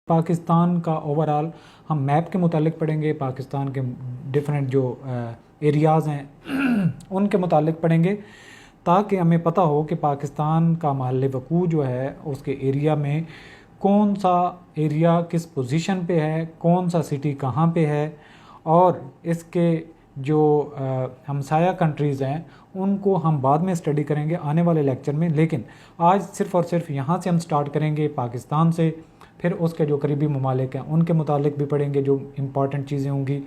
पाकिस्तान का ओवरऑल हम मैप के मुतालिक पढ़ेंगे, पाकिस्तान के डिफरेंट जो एरियाज़ हैं उनके मुतालिक पढ़ेंगे, ताकि हमें पता हो कि पाकिस्तान का महल वक़ू जो है उसके एरिया में कौन सा एरिया किस पोजीशन पे है, कौन सा सिटी कहाँ पे है, और इसके जो हमसाया कंट्रीज़ हैं उनको हम बाद में स्टडी करेंगे आने वाले लेक्चर में। लेकिन आज सिर्फ़ और सिर्फ यहाँ से हम स्टार्ट करेंगे पाकिस्तान से, फिर उसके जो करीबी ममालिक हैं उनके मुतालिक भी पढ़ेंगे जो इम्पॉर्टेंट चीज़ें होंगी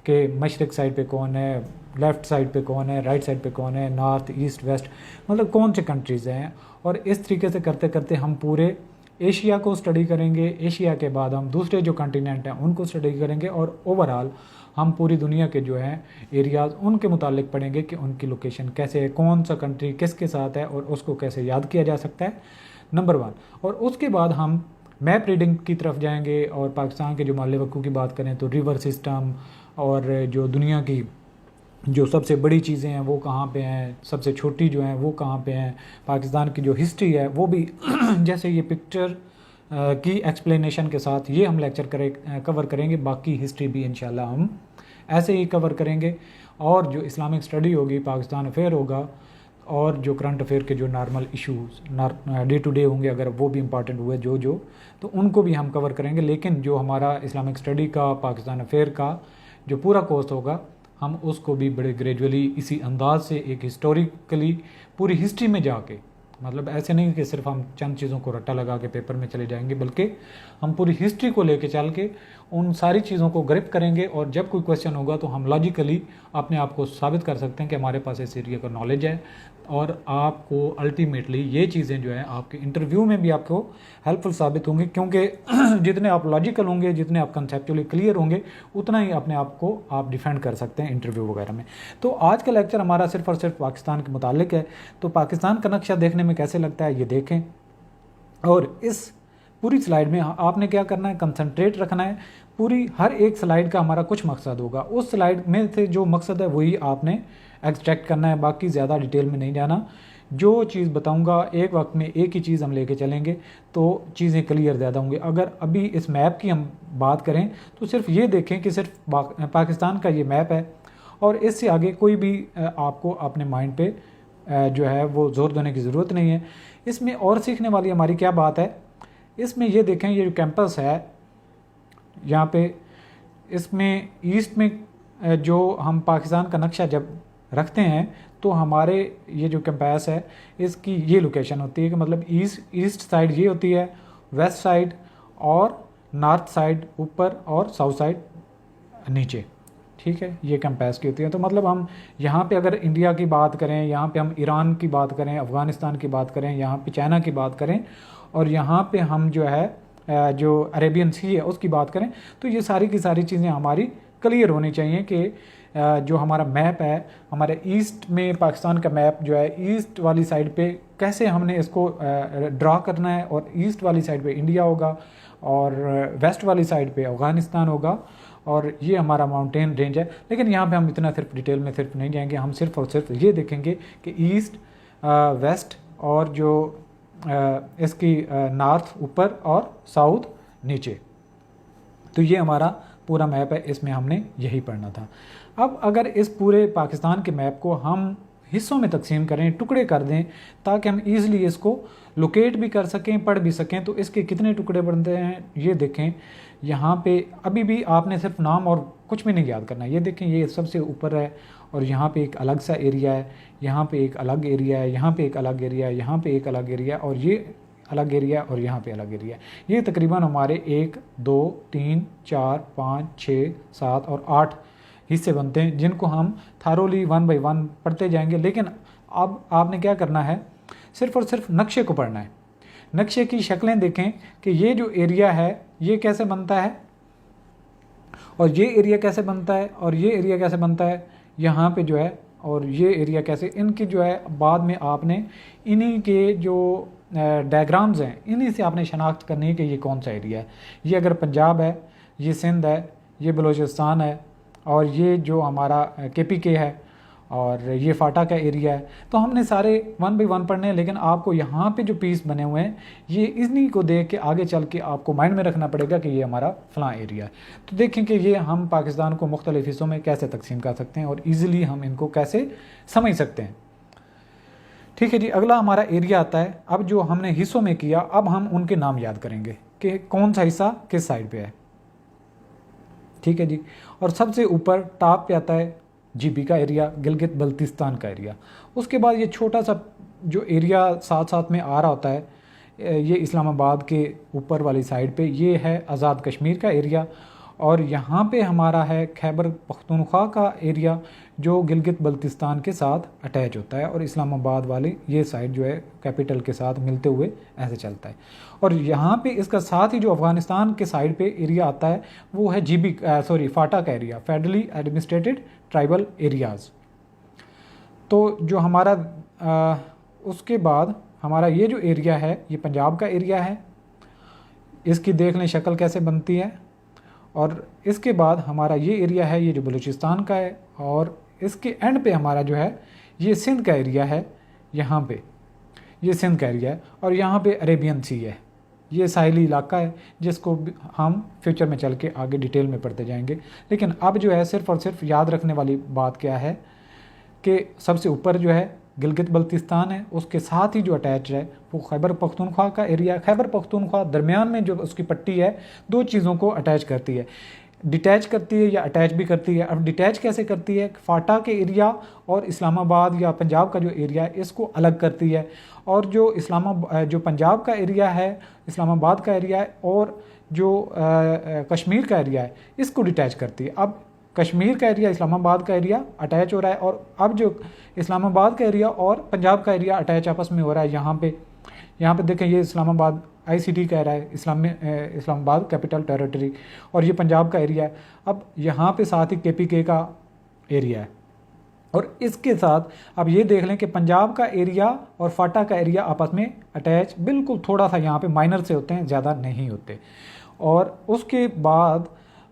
कि मशरक़ साइड पे कौन है, लेफ़्ट साइड पे कौन है, राइट साइड पे कौन है, नॉर्थ ईस्ट वेस्ट, मतलब कौन से कंट्रीज़ हैं। और इस तरीके से करते करते हम पूरे एशिया को स्टडी करेंगे। एशिया के बाद हम दूसरे जो कंटिनेंट हैं उनको स्टडी करेंगे, और ओवरऑल हम पूरी दुनिया के जो हैं एरियाज़ उनके मुतालिक पढ़ेंगे कि उनकी लोकेशन कैसे है, कौन सा कंट्री किसके साथ है और उसको कैसे याद किया जा सकता है, नंबर 1। और उसके बाद हम मैप रीडिंग की तरफ जाएंगे, और पाकिस्तान के जो महल वक़ू की बात करें तो रिवर सिस्टम और जो दुनिया की जो सबसे बड़ी चीज़ें हैं वो कहाँ पे हैं, सबसे छोटी जो हैं वो कहाँ पे हैं, पाकिस्तान की जो हिस्ट्री है वो भी जैसे ये पिक्चर की एक्सप्लेनेशन के साथ ये हम लेक्चर कवर करेंगे। बाकी हिस्ट्री भी इंशाल्लाह हम ऐसे ही कवर करेंगे, और जो इस्लामिक स्टडी होगी, पाकिस्तान अफेयर होगा, और जो करंट अफेयर के जो normal issues day to day होंगे अगर वो भी इम्पॉर्टेंट हुए जो तो उनको भी हम कवर करेंगे। लेकिन जो हमारा इस्लामिक स्टडी का, पाकिस्तान अफेयर का जो पूरा कोर्स होगा, हम उसको भी बड़े ग्रेजुअली इसी अंदाज से एक हिस्टोरिकली पूरी हिस्ट्री में जाके, मतलब ऐसे नहीं कि सिर्फ हम चंद चीज़ों को रट्टा लगा के पेपर में चले जाएंगे, बल्कि हम पूरी हिस्ट्री को लेके चल के उन सारी चीज़ों को ग्रिप करेंगे, और जब कोई क्वेश्चन होगा तो हम लॉजिकली अपने आप को साबित कर सकते हैं कि हमारे पास इस एरिया का नॉलेज है। और आपको अल्टीमेटली ये चीज़ें जो है आपके इंटरव्यू में भी आपको हेल्पफुल साबित होंगी, क्योंकि जितने आप लॉजिकल होंगे, जितने आप कंसेप्चुअली क्लियर होंगे, उतना ही अपने आप को आप डिफेंड कर सकते हैं इंटरव्यू वगैरह में। तो आज का लेक्चर हमारा सिर्फ और सिर्फ पाकिस्तान के मुतालिक है। तो पाकिस्तान का नक्शा देखने में कैसे लगता है ये देखें, और इस पूरी स्लाइड में आपने क्या करना है, कंसंट्रेट रखना है। पूरी हर एक स्लाइड का हमारा कुछ मकसद होगा, उस स्लाइड में से जो मकसद है वही आपने एक्सट्रैक्ट करना है, बाकी ज़्यादा डिटेल में नहीं जाना। जो चीज़ बताऊंगा एक वक्त में एक ही चीज़ हम लेके चलेंगे तो चीज़ें क्लियर ज़्यादा होंगी। अगर अभी इस मैप की हम बात करें तो सिर्फ ये देखें कि सिर्फ पाकिस्तान का ये मैप है, और इससे आगे कोई भी आपको अपने माइंड पे जो है वो जोर देने की ज़रूरत नहीं है। इसमें और सीखने वाली हमारी क्या बात है, इसमें ये देखें ये जो कैंपस है यहाँ पे, इसमें ईस्ट में जो हम पाकिस्तान का नक्शा जब रखते हैं तो हमारे ये जो कैंपस है इसकी ये लोकेशन होती है कि मतलब ईस्ट साइड ये होती है, वेस्ट साइड और नॉर्थ साइड ऊपर और साउथ साइड नीचे, ठीक है, ये कैंपस की होती है। तो मतलब हम यहाँ पे अगर इंडिया की बात करें, यहाँ पे हम ईरान की बात करें, अफ़गानिस्तान की बात करें, यहाँ पे चाइना की बात करें, और यहाँ पे हम जो है जो अरेबियन सी है उसकी बात करें, तो ये सारी की सारी चीज़ें हमारी क्लियर होनी चाहिए कि जो हमारा मैप है, हमारे ईस्ट में पाकिस्तान का मैप जो है ईस्ट वाली साइड पे कैसे हमने इसको ड्रा करना है, और ईस्ट वाली साइड पे इंडिया होगा और वेस्ट वाली साइड पे अफ़गानिस्तान होगा, और ये हमारा माउंटेन रेंज है। लेकिन यहाँ पे हम इतना सिर्फ डिटेल में सिर्फ नहीं जाएंगे, हम सिर्फ और सिर्फ ये देखेंगे कि ईस्ट वेस्ट और जो इसकी नॉर्थ ऊपर और साउथ नीचे, तो ये हमारा पूरा मैप है, इसमें हमने यही पढ़ना था। अब अगर इस पूरे पाकिस्तान के मैप को हम हिस्सों में तकसीम करें, टुकड़े कर दें, ताकि हम ईज़िली इसको लोकेट भी कर सकें, पढ़ भी सकें, तो इसके कितने टुकड़े बनते हैं ये देखें। यहाँ पे अभी भी आपने सिर्फ नाम और कुछ भी नहीं याद करना है। ये देखें ये सबसे ऊपर है, और यहाँ पे एक अलग सा एरिया है, यहाँ पे एक अलग एरिया है, यहाँ पे एक अलग एरिया है, यहाँ पे एक अलग एरिया, और ये अलग एरिया, और यहाँ पे अलग एरिया। ये तकरीबन हमारे 1 2 3 4 5 6 7 और 8 हिस्से बनते हैं, जिनको हम थारोली 1 बाय 1 पढ़ते जाएंगे। लेकिन अब आपने क्या करना है, सिर्फ और सिर्फ नक्शे को पढ़ना है। नक्शे की शक्लें देखें कि ये जो एरिया है ये कैसे बनता है, और ये एरिया कैसे बनता है, और ये एरिया कैसे बनता है यहाँ पे जो है, और ये एरिया कैसे, इनकी जो है बाद में आपने इन्हीं के जो डायग्राम्स हैं इन्हीं से आपने शनाख्त करनी है कि ये कौन सा एरिया है। ये अगर पंजाब है, ये सिंध है, ये बलूचिस्तान है, और ये जो हमारा KPK है, और ये फाटा का एरिया है। तो हमने सारे 1 बाय 1 पढ़ने हैं, लेकिन आपको यहाँ पे जो पीस बने हुए हैं ये इन्हीं को देख के आगे चल के आपको माइंड में रखना पड़ेगा कि ये हमारा फ़लाँ एरिया है। तो देखें कि ये हम पाकिस्तान को मुख्तलिफ़ हिस्सों में कैसे तकसीम कर सकते हैं और ईज़िली हम इनको कैसे समझ सकते हैं। ठीक है जी, अगला हमारा एरिया आता है। अब जो हमने हिस्सों में किया, अब हम उनके नाम याद करेंगे कि कौन सा हिस्सा किस साइड पे है। ठीक है जी, और सबसे ऊपर टॉप पे आता है जीबी का एरिया, गिलगित बल्तिस्तान का एरिया। उसके बाद ये छोटा सा जो एरिया साथ साथ में आ रहा होता है, ये इस्लामाबाद के ऊपर वाली साइड पे, ये है आज़ाद कश्मीर का एरिया। और यहाँ पे हमारा है खैबर पख्तूनख्वा का एरिया जो गिलगित बल्तिस्तान के साथ अटैच होता है, और इस्लामाबाद वाली ये साइड जो है कैपिटल के साथ मिलते हुए ऐसे चलता है। और यहाँ पे इसका साथ ही जो अफ़गानिस्तान के साइड पे एरिया आता है वो है फाटा का area, federally administrated tribal areas. तो जो हमारा उसके बाद हमारा ये जो एरिया है ये पंजाब का एरिया है। इसकी देख लें शक्ल कैसे बनती है। और इसके बाद हमारा ये एरिया है, ये जो बलूचिस्तान का है। और इसके एंड पे हमारा जो है ये सिंध का एरिया है, यहाँ पे ये सिंध का एरिया है। और यहाँ पे अरेबियन सी है, ये साहिली इलाका है जिसको हम फ्यूचर में चल के आगे डिटेल में पढ़ते जाएंगे। लेकिन अब जो है सिर्फ़ और सिर्फ याद रखने वाली बात क्या है कि सबसे ऊपर जो है गिलगित बल्तिस्तान है, उसके साथ ही जो अटैच है वो खैबर पख्तूनख्वा का एरिया। खैबर पख्तूनख्वा दरमियान में जो उसकी पट्टी है दो चीज़ों को अटैच करती है, डिटैच करती है या अटैच भी करती है। अब डिटैच कैसे करती है, फाटा के एरिया और इस्लामाबाद या पंजाब का जो एरिया है इसको अलग करती है। और जो जो पंजाब का एरिया है, इस्लामाबाद का एरिया है, और जो कश्मीर का एरिया है इसको डिटैच करती है। अब कश्मीर का एरिया इस्लामाबाद का एरिया अटैच हो रहा है, और अब जो इस्लामाबाद का एरिया और पंजाब का एरिया अटैच आपस में हो रहा है। यहाँ पे देखें, ये इस्लामाबाद ICT कह रहा है, इस्लामाबाद कैपिटल टेरिटरी, और ये पंजाब का एरिया है। अब यहाँ पे साथ ही KPK का एरिया है। और इसके साथ अब ये देख लें कि पंजाब का एरिया और फाटा का एरिया आपस में अटैच बिल्कुल थोड़ा सा यहाँ पे माइनर से होते हैं, ज़्यादा नहीं होते। और उसके बाद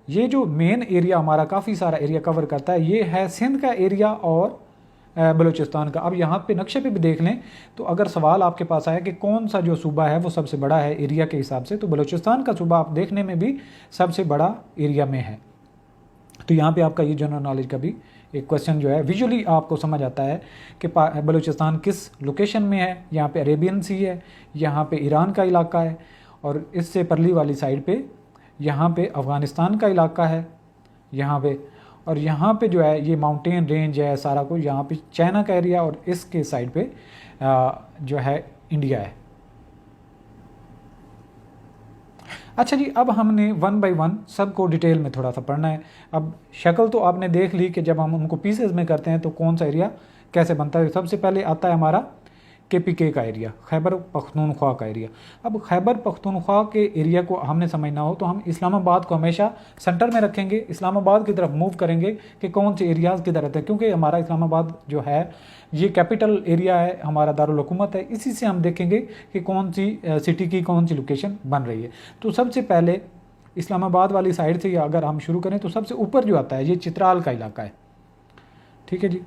ये जो मेन एरिया हमारा काफ़ी सारा एरिया कवर करता है, ये है सिंध का एरिया और बलूचिस्तान का। अब यहाँ पे नक्शे पे भी देख लें तो अगर सवाल आपके पास आया कि कौन सा जो सूबा है वो सबसे बड़ा है एरिया के हिसाब से, तो बलूचिस्तान का सूबा आप देखने में भी सबसे बड़ा एरिया में है। तो यहाँ पे आपका ये जनरल नॉलेज का भी एक क्वेश्चन जो है विजुअली आपको समझ आता है कि बलूचिस्तान किस लोकेशन में है। यहाँ पे अरेबियन सी है, यहाँ पे ईरान का इलाका है, और इससे परली वाली साइड पे यहाँ पे अफ़गानिस्तान का इलाका है यहाँ पे। और यहाँ पे जो है ये माउंटेन रेंज है सारा कुछ, यहाँ पे चाइना का एरिया, और इसके साइड पे जो है इंडिया है। अच्छा जी, अब हमने 1 बाय 1 सबको डिटेल में थोड़ा सा पढ़ना है। अब शक्ल तो आपने देख ली कि जब हम उनको पीसेस में करते हैं तो कौन सा एरिया कैसे बनता है। सबसे पहले आता है हमारा KPK का एरिया, खैबर पख्तूनख्वा का एरिया। अब खैबर पख्तूनख्वा के एरिया को हमने समझना हो तो हम इस्लामाबाद को हमेशा सेंटर में रखेंगे, इस्लामाबाद की तरफ मूव करेंगे कि कौन से एरियाज़ किधर रहते हैं, क्योंकि हमारा इस्लामाबाद जो है ये कैपिटल एरिया है, हमारा दारुल हुकूमत है। इसी से हम देखेंगे कि कौन सी सिटी की कौन सी लोकेशन बन रही है। तो सबसे पहले इस्लामाबाद वाली साइड से अगर हम शुरू करें तो सबसे ऊपर जो आता है ये चित्राल का इलाका है। ठीक है जी,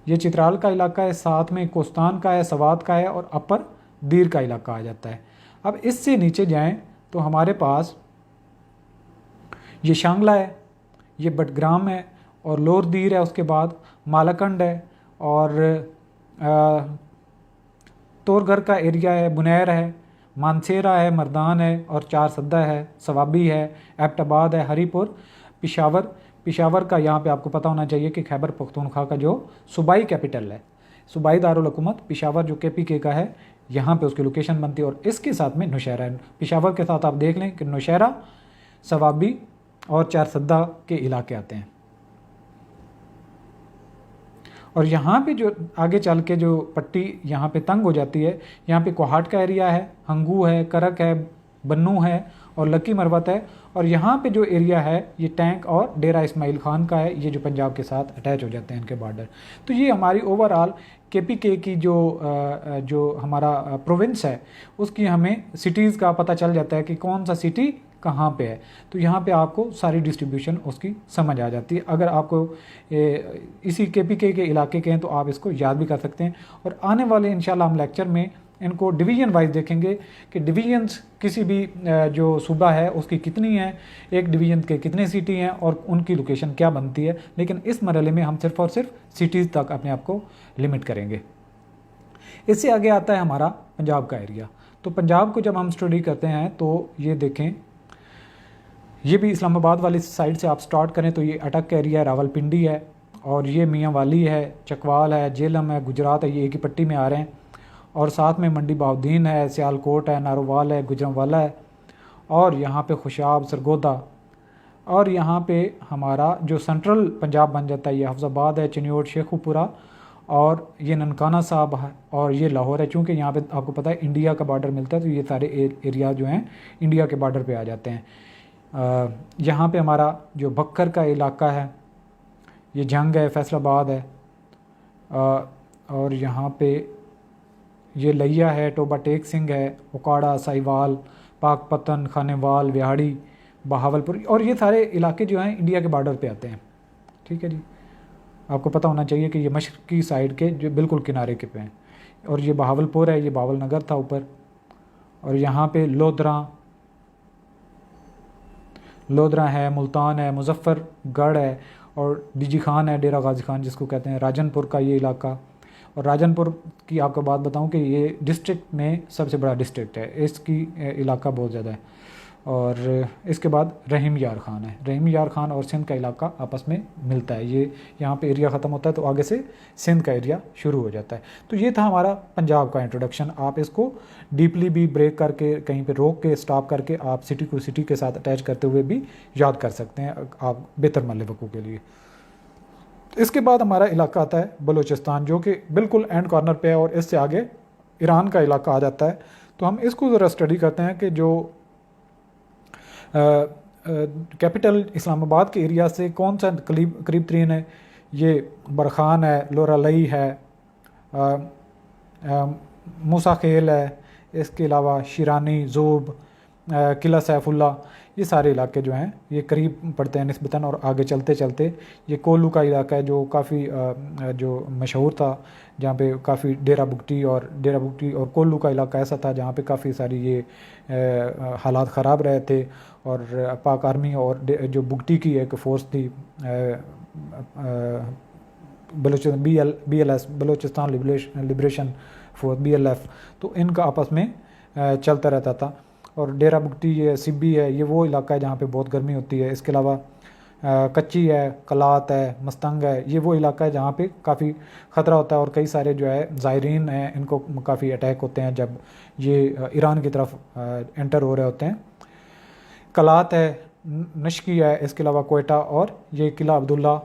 ये चित्राल का इलाका है, साथ में कोस्तान का है, सवात का है, और अपर दीर का इलाका आ जाता है। अब इससे नीचे जाएं तो हमारे पास ये शांगला है, ये बटग्राम है, और लोअर दीर है, उसके बाद मालाकंड है, और तोरघर का एरिया है, बुनैर है, मानसेरा है, मर्दान है, और चार सद्दा है, सवाबी है, एबटाबाद है, हरीपुर, पिशावर का यहाँ पे आपको पता होना चाहिए कि खैबर पख्तूनख्वा का जो सूबाई कैपिटल है, सूबाई दारुल हुकूमत पिशावर जो KPK का है, यहाँ पे उसकी लोकेशन बनती है। और इसके साथ में नौशहरा है। पिशावर के साथ आप देख लें कि नौशहरा, सवाबी और चारसद्दा के इलाके आते हैं। और यहाँ पे जो आगे चल के जो पट्टी यहाँ पे तंग हो जाती है, यहाँ पे कोहाट का एरिया है, हंगू है, करक है, बन्नू है, और लकी मरवत है। और यहाँ पे जो एरिया है ये टैंक और डेरा इस्माइल खान का है, ये जो पंजाब के साथ अटैच हो जाते हैं इनके बॉर्डर। तो ये हमारी ओवरऑल KPK की जो हमारा प्रोविंस है उसकी हमें सिटीज़ का पता चल जाता है कि कौन सा सिटी कहाँ पे है। तो यहाँ पे आपको सारी डिस्ट्रीब्यूशन उसकी समझ आ जाती है। अगर आपको इसी KPK के इलाके के हैं तो आप इसको याद भी कर सकते हैं। और आने वाले इंशाल्लाह हम लेक्चर में इनको डिवीज़न वाइज देखेंगे कि डिवीजन्स किसी भी जो सूबा है उसकी कितनी है, एक डिवीज़न के कितने सिटी हैं और उनकी लोकेशन क्या बनती है। लेकिन इस मरहले में हम सिर्फ और सिर्फ सिटीज़ तक अपने आप को लिमिट करेंगे। इससे आगे आता है हमारा पंजाब का एरिया। तो पंजाब को जब हम स्टडी करते हैं तो ये देखें, ये भी इस्लामाबाद वाली साइड से आप स्टार्ट करें तो ये अटक का एरिया है, रावलपिंडी है, और ये मियाँ वाली है, चकवाल है, जेलम है, गुजरात है, ये एक ही पट्टी में आ रहे हैं। और साथ में मंडी बहाउद्दीन है, सियालकोट है, नारोवाल है, गुजरांवाला है, और यहाँ पे खुशाब, सरगोदा, और यहाँ पे हमारा जो सेंट्रल पंजाब बन जाता है ये हफ्ज़ाबाद है, चिन्योट, शेखुपुरा, और ये ननकाना साहब है, और ये लाहौर है। चूँकि यहाँ पे आपको पता है इंडिया का बॉर्डर मिलता है तो ये सारे एरिया जो हैं इंडिया के बॉर्डर पे आ जाते हैं। यहाँ पे हमारा जो बक्कर का इलाका है, ये जंग है, फैसलाबाद है, और यहाँ पे ये लिया है, टोबा टेक सिंह है, उकाड़ा, साहिवाल, पाकपतन, खानेवाल, विहाड़ी, बहावलपुर, और ये सारे इलाके जो हैं इंडिया के बॉर्डर पे आते हैं। ठीक है जी, आपको पता होना चाहिए कि ये मशरक़ी साइड के जो बिल्कुल किनारे के पे हैं। और ये बहावलपुर है, ये बावल नगर था ऊपर, और यहाँ पे लोधरा है, मुल्तान है, मुजफ्फरगढ़ है, और डीजी खान है, डेरा गाजी खान जिसको कहते हैं, राजनपुर का ये इलाका। और राजनपुर की आपको बात बताऊं कि ये डिस्ट्रिक्ट में सबसे बड़ा डिस्ट्रिक्ट है, इसकी इलाका बहुत ज़्यादा है। और इसके बाद रहीम यार ख़ान है, रहीम यार ख़ान और सिंध का इलाका आपस में मिलता है। ये यहाँ पे एरिया ख़त्म होता है तो आगे से सिंध का एरिया शुरू हो जाता है। तो ये था हमारा पंजाब का इंट्रोडक्शन। आप इसको डीपली भी ब्रेक करके, कहीं पे रोक के, स्टॉप करके आप सिटी को सिटी के साथ अटैच करते हुए भी याद कर सकते हैं आप बेहतर मल्ले वक़ू के लिए। इसके बाद हमारा इलाका आता है बलूचिस्तान, जो कि बिल्कुल एंड कॉर्नर पे है, और इससे आगे ईरान का इलाका आ जाता है। तो हम इसको ज़रा स्टडी करते हैं कि जो कैपिटल इस्लामाबाद के एरिया से कौन सा करीब तरीन है। ये बरखान है, लोरालई है, मूसा खेल है, इसके अलावा शिरानी, जोब, किला सैफुल्ला, ये सारे इलाके जो हैं ये करीब पड़ते हैं निस्बतन। और आगे चलते चलते ये कोल्लू का इलाका है जो काफ़ी जो मशहूर था, जहाँ पे काफ़ी डेरा बुगटी और कोल्लू का इलाका ऐसा था जहाँ पे काफ़ी सारी ये हालात ख़राब रहे थे। और पाक आर्मी और जो बुगटी की एक फ़ोर्स थी BLS, Balochistan liberation force, BLF, तो इनका आपस में चलता रहता था। और डेरा बुगटी, ये सिब्बी है, ये वो इलाका है जहाँ पे बहुत गर्मी होती है। इसके अलावा कच्ची है, कलात है, मस्तंग है, ये वो इलाका है जहाँ पे काफ़ी ख़तरा होता है और कई सारे जो है ज़ायरीन हैं इनको काफ़ी अटैक होते हैं जब ये ईरान की तरफ एंटर हो रहे होते हैं। कलात है, नशकी है, इसके अलावा कोयटा, और ये किला अब्दुल्ला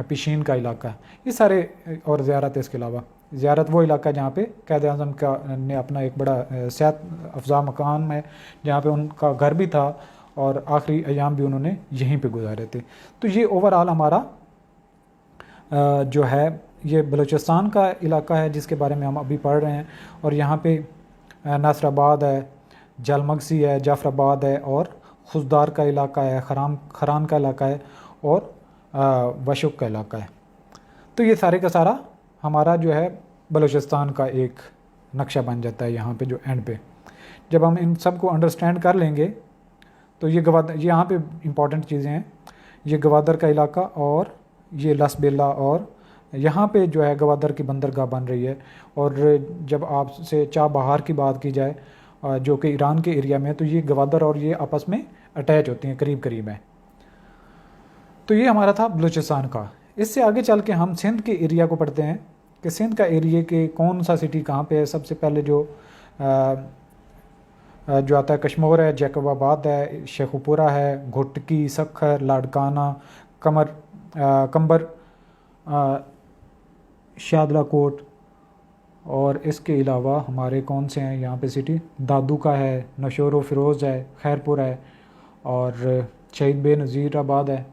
पिशीन का इलाका है, ये सारे। और ज़ियारत है, इसके अलावा ज़ियारत वो इलाका है जहाँ पे क़ायद आज़म का ने अपना एक बड़ा सेहत अफजा मकान है जहाँ पे उनका घर भी था और आखिरी अयाम भी उन्होंने यहीं पे गुजारे थे। तो ये ओवरऑल हमारा जो है ये बलूचिस्तान का इलाका है जिसके बारे में हम अभी पढ़ रहे हैं। और यहाँ पे नासराबाद है, जलमगसी है, जाफराबाद है, और खुशदार का इलाका है, खरान का इलाका है, और वशुक का इलाका है। तो ये सारे का सारा हमारा जो है बलूचिस्तान का एक नक्शा बन जाता है। यहाँ पे जो एंड पे जब हम इन सब को अंडरस्टैंड कर लेंगे तो ये यहाँ पे इम्पॉर्टेंट चीज़ें हैं, ये गवादर का इलाका और ये लसबेला, और यहाँ पे जो है गवादर की बंदरगाह बन रही है। और जब आपसे चाबहार की बात की जाए जो कि ईरान के एरिया में, तो ये गवादर और ये आपस में अटैच होती हैं, करीब करीब हैं। तो ये हमारा था बलूचिस्तान का। इससे आगे चल के हम सिंध के एरिया को पढ़ते हैं कि सिंध का एरिया के कौन सा सिटी कहाँ पे है। सबसे पहले जो आता है कश्मीर है, जैकबाबाद है, शेखुपुरा है, घुटकी, सखर, लाडकाना, कंबर, शादलाकोट, और इसके अलावा हमारे कौन से हैं यहाँ पे सिटी, दादू का है, नशोर फ़िरोज़ है, खैरपुर है, और शहीद बेनज़ीराबाद है।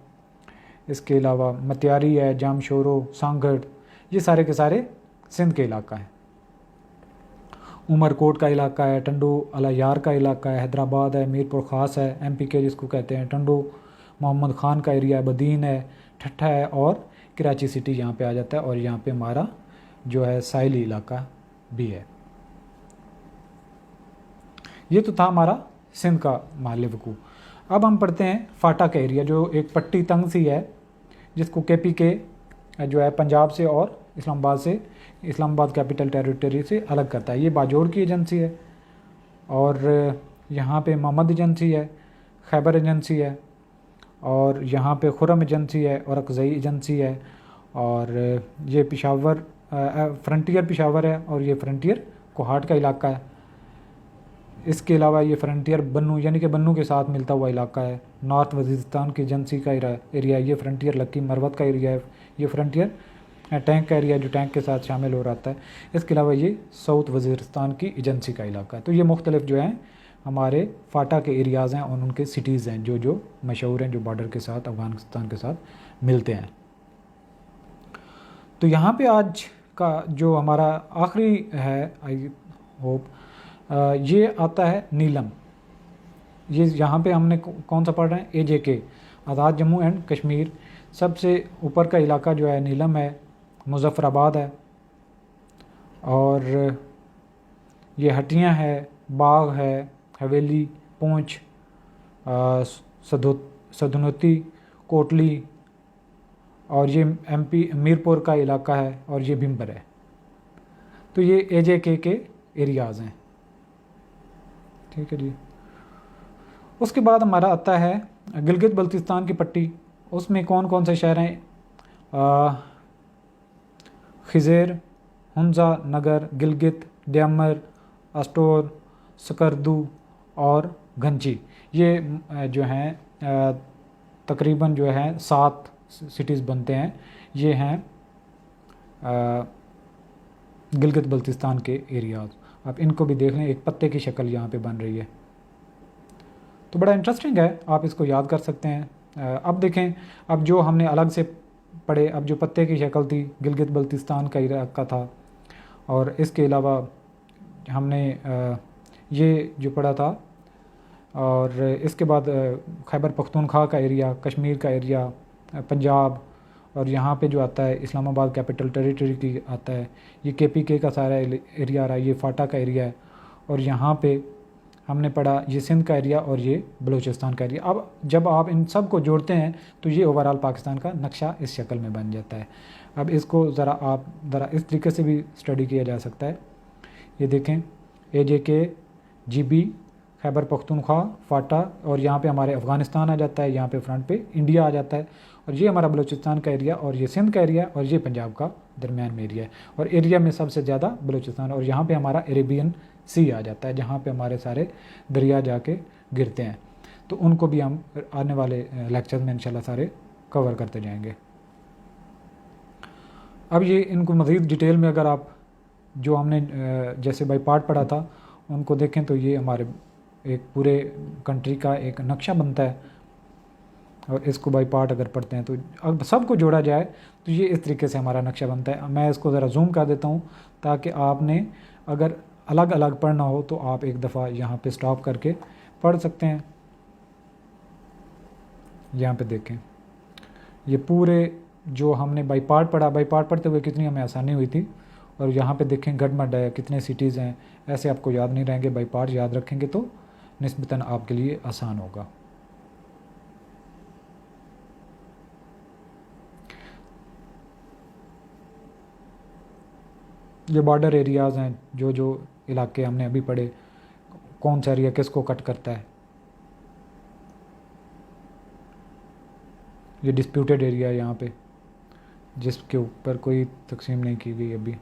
इसके अलावा मतियारी है, जामशोरो, सांगढ़, ये सारे के सारे सिंध के इलाका हैं। उमरकोट का इलाका है, टंडू अलायार का इलाका है, हैदराबाद है, मीरपुर ख़ास है, MPK जिसको कहते हैं, टंडू मोहम्मद ख़ान का एरिया है, बदीन है, ठट्ठा है, और कराची सिटी यहाँ पे आ जाता है। और यहाँ पे हमारा जो है साहिली इलाका भी है। ये तो था हमारा सिंध का महल वकूफ़। अब हम पढ़ते हैं फाटा का एरिया, जो एक पट्टी तंग सी है जिसको KPK जो है पंजाब से और इस्लामाबाद कैपिटल टेरिटरी से अलग करता है। ये बाजोर की एजेंसी है, और यहाँ पे मोहम्मद एजेंसी है, खैबर एजेंसी है, और यहाँ पे खुरम एजेंसी है, और अकज़ई एजेंसी है, और ये पेशावर फ्रंटियर पेशावर है, और ये फ्रंटियर कोहाट का इलाका है। इसके अलावा ये फ्रंटियर बन्नू यानी कि बन्नू के साथ मिलता हुआ इलाका है। नॉर्थ वजीरिस्तान की एजेंसी का एरिया, ये फ्रंटियर लक्की मरवत का एरिया है। ये फ्रंटियर टैंक का एरिया जो टैंक के साथ शामिल हो रहा है। इसके अलावा ये साउथ वजीरिस्तान की एजेंसी का इलाका है। तो ये मुख्तलिफ जो हैं हमारे फाटा के एरियाज़ हैं, और उनके सिटीज़ हैं जो मशहूर हैं, जो बॉर्डर के साथ अफ़गानिस्तान के साथ मिलते हैं। तो यहाँ पे आज का जो हमारा आखिरी है, आई होप, ये आता है नीलम। ये यहाँ पे हमने कौन सा पढ़ रहे हैं, AJK, Azad Jammu and Kashmir. सबसे ऊपर का इलाका जो है नीलम है, मुज़फ़्फ़राबाद है, और ये हटियाँ है, बाग है, हवेली, पूंछ, सदनोती, कोटली, और ये MP मीरपुर का इलाका है, और ये भिम्बर है। तो ये AJK के एरियाज़ हैं, ठीक है जी। उसके बाद हमारा आता है गिलगित बल्तिस्तान की पट्टी। उसमें कौन कौन से शहर हैं, खिज़ेर, हुंजा नगर, गिलगित, ड्यामर, अस्टोर, सकरदू और घंची। ये जो हैं तकरीबन जो है 7 सिटीज़ बनते हैं। ये हैं गिलगित बल्तिस्तान के एरियाज़। आप इनको भी देख लें, एक पत्ते की शक्ल यहाँ पे बन रही है, तो बड़ा इंटरेस्टिंग है, आप इसको याद कर सकते हैं। अब देखें, अब जो हमने अलग से पढ़े, अब जो पत्ते की शक्ल थी गिलगित बल्तिस्तान का इलाका था, और इसके अलावा हमने ये जो पढ़ा था, और इसके बाद खैबर पख्तूनख्वा का एरिया, कश्मीर का एरिया, पंजाब, और यहाँ पे जो आता है इस्लामाबाद कैपिटल टेरिटरी की आता है। ये KPK का सारा एरिया आ रहा है, ये फाटा का एरिया है, और यहाँ पे हमने पढ़ा ये सिंध का एरिया और ये बलूचिस्तान का एरिया। अब जब आप इन सब को जोड़ते हैं तो ये ओवरऑल पाकिस्तान का नक्शा इस शक्ल में बन जाता है। अब इसको ज़रा इस तरीके से भी स्टडी किया जा सकता है। ये देखें, AJK, GB, खैबर पख्तूनख्वा, फाटा, और यहाँ पे हमारे अफ़गानिस्तान आ जाता है, यहाँ पे फ्रंट पे इंडिया आ जाता है, और ये हमारा बलूचिस्तान का एरिया, और ये सिंध का एरिया, और ये पंजाब का दरमियान में एरिया है। और एरिया में सबसे ज़्यादा बलूचिस्तान, और यहाँ पे हमारा अरेबियन सी आ जाता है, जहाँ पे हमारे सारे दरिया जाके गिरते हैं। तो उनको भी हम आने वाले लेक्चर में इंशाल्लाह सारे कवर करते जाएंगे। अब ये इनको मज़ीद डिटेल में अगर आप जो हमने जैसे बाई पार्ट पढ़ा था उनको देखें, तो ये हमारे एक पूरे कंट्री का एक नक्शा बनता है, और इसको बाई पार्ट अगर पढ़ते हैं तो अब सबको जोड़ा जाए तो ये इस तरीके से हमारा नक्शा बनता है। मैं इसको ज़रा जूम कर देता हूँ ताकि आपने अगर अलग अलग पढ़ना हो तो आप एक दफ़ा यहाँ पे स्टॉप करके पढ़ सकते हैं। यहाँ पे देखें, ये पूरे जो हमने बाई पार्ट पढ़ा, बाई पार्ट पढ़ते हुए कितनी हमें आसानी हुई थी। और यहाँ पे देखें गढ़मड है, कितने सिटीज़ हैं, ऐसे आपको याद नहीं रहेंगे, बाई पार्ट याद रखेंगे तो निस्बतन आपके लिए आसान होगा। ये बॉर्डर एरियाज़ हैं, जो इलाके हमने अभी पढ़े, कौन सा एरिया किसको कट करता है। ये डिस्प्यूटेड एरिया है यहाँ पे, जिसके ऊपर कोई तकसीम नहीं की गई अभी।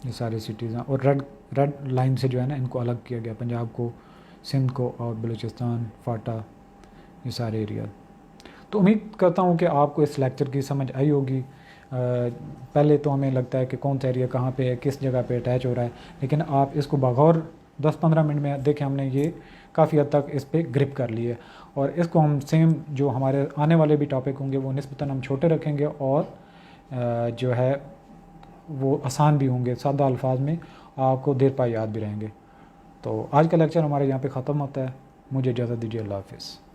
ये सारे सिटीज़ हैं, और रेड लाइन से जो है ना इनको अलग किया गया, पंजाब को, सिंध को, और बलूचिस्तान, फाटा, ये सारे एरिया। तो उम्मीद करता हूँ कि आपको इस लेक्चर की समझ आई होगी। पहले तो हमें लगता है कि कौन सा एरिया कहाँ पे है, किस जगह पे अटैच हो रहा है, लेकिन आप इसको बगौर 10-15 मिनट में देखें, हमने ये काफ़ी हद तक इस पर ग्रिप कर लिए। और इसको हम सेम जो हमारे आने वाले भी टॉपिक होंगे वो निस्बतन हम छोटे रखेंगे, और जो है वो आसान भी होंगे, सादा अल्फाज में आपको देर पा याद भी रहेंगे। तो आज का लेक्चर हमारे यहाँ पे ख़त्म होता है। मुझे इजाज़त दीजिए। अल्लाह हाफ़िज़।